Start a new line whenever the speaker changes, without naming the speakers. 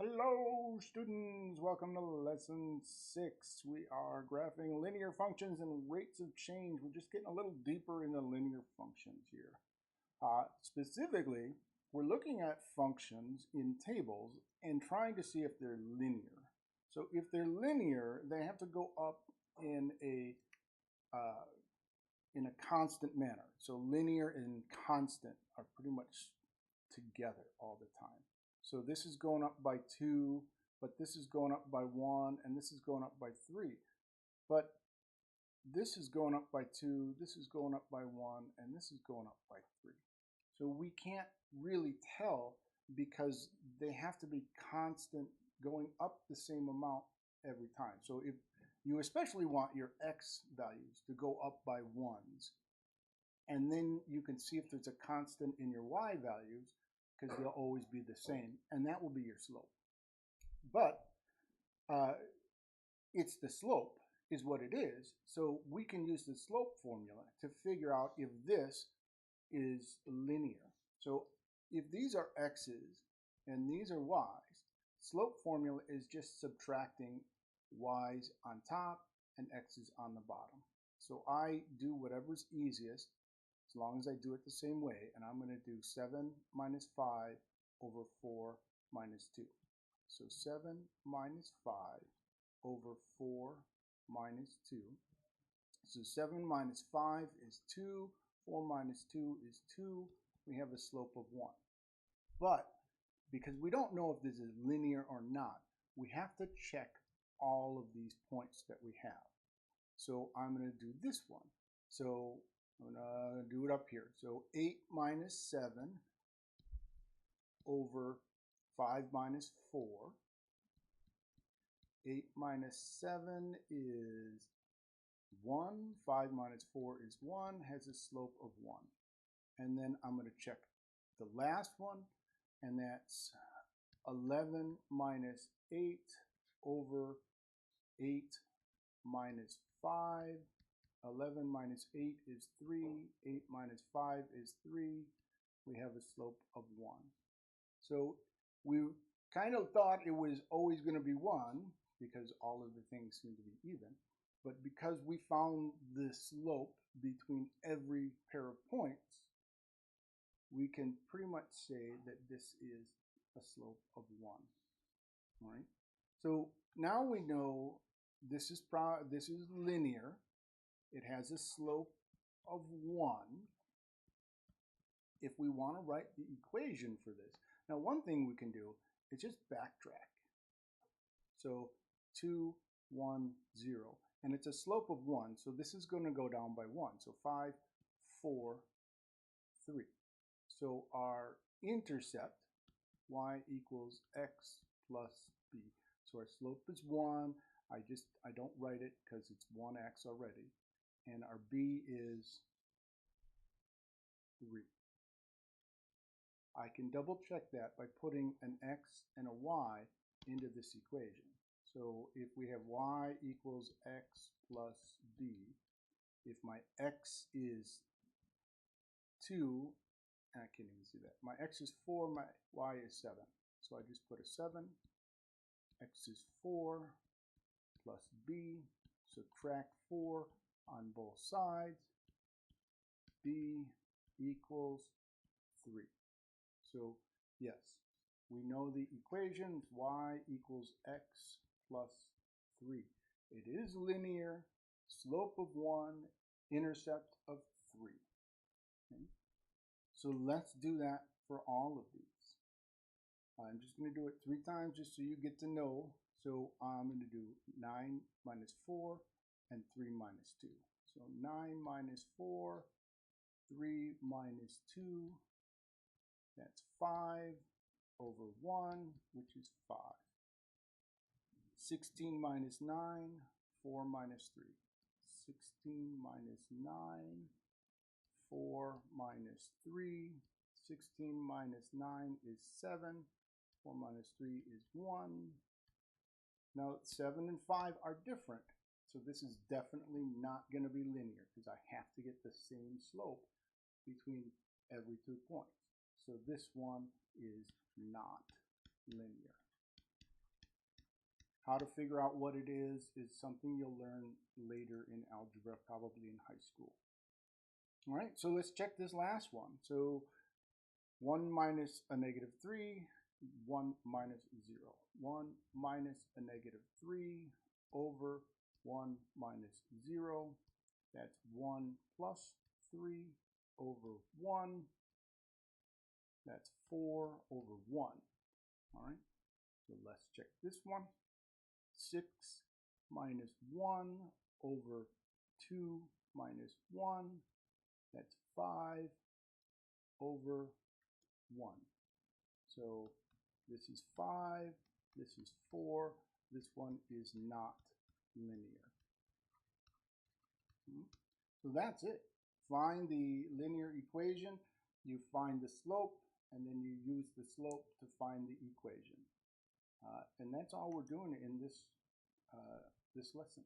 Hello students, welcome to lesson 6. We are graphing linear functions and rates of change. We're just getting a little deeper in the linear functions here. Specifically, we're looking at functions in tables and trying to see if they're linear. So if they're linear, they have to go up uh, in a constant manner. So linear and constant are pretty much together all the time. So this is going up by 2, but this is going up by 1, and this is going up by 3. But this is going up by 2, this is going up by 1, and this is going up by 3. So we can't really tell because they have to be constant, going up the same amount every time. So if you especially want your x values to go up by 1s, and then you can see if there's a constant in your y values, because they'll always be the same, and that will be your slope. But uh, it's the slope is what it is, so we can use the slope formula to figure out if this is linear. So if these are x's and these are y's, slope formula is just subtracting y's on top and x's on the bottom. So I do whatever's easiest as long as I do it the same way, and I'm going to do 7 minus 5 over 4 minus 2. So 7 minus 5 over 4 minus 2. So 7 minus 5 is 2, 4 minus 2 is 2. We have a slope of 1. But because we don't know if this is linear or not, we have to check all of these points that we have. So I'm going to do this one. So I'm going to do it up here. So 8 minus 7 over 5 minus 4. 8 minus 7 is 1. 5 minus 4 is 1, has a slope of 1. And then I'm going to check the last one, and that's 11 minus 8 over 8 minus 5. 11 minus 8 is 3. 8 minus 5 is 3. We have a slope of 1. So we kind of thought it was always going to be 1 because all of the things seem to be even. But because we found the slope between every pair of points, we can pretty much say that this is a slope of 1. All right. So now we know this is linear. It has a slope of 1 if we want to write the equation for this. Now, one thing we can do is just backtrack. So 2, 1, 0. And it's a slope of 1, so this is going to go down by 1. So 5, 4, 3. So our intercept, y equals x plus b. So our slope is 1. I don't write it because it's 1x already. And our b is 3. I can double check that by putting an x and a y into this equation. So if we have y equals x plus b, if my x is 2, I can't even see that. My x is 4, my y is 7. So I just put a 7. X is 4 plus b. Subtract 4 on both sides. B equals 3. So yes, we know the equation y equals x plus 3. It is linear, slope of 1, intercept of 3. Okay? So let's do that for all of these. I'm just going to do it 3 times just so you get to know. So I'm going to do 9 minus 4 and 3 minus 2. So 9 minus 4, 3 minus 2, that's 5 over 1, which is 5. 16 minus 9, 4 minus 3. 16 minus 9, 4 minus 3. 16 minus 9 is 7. 4 minus 3 is 1. Now 7 and 5 are different. So this is definitely not going to be linear because I have to get the same slope between every 2 points. So this one is not linear. How to figure out what it is something you'll learn later in algebra, probably in high school. All right, so let's check this last one. So 1 minus a negative 3, 1 minus 0. 1 minus a negative 3 over 1 minus 0. That's 1 plus 3 over 1. That's 4 over 1. All right, so let's check this one. 6 minus 1 over 2 minus 1. That's 5 over 1. So this is 5, this is 4, this one is not linear. So that's it. Find the linear equation, you find the slope, and then you use the slope to find the equation. And that's all we're doing in this lesson.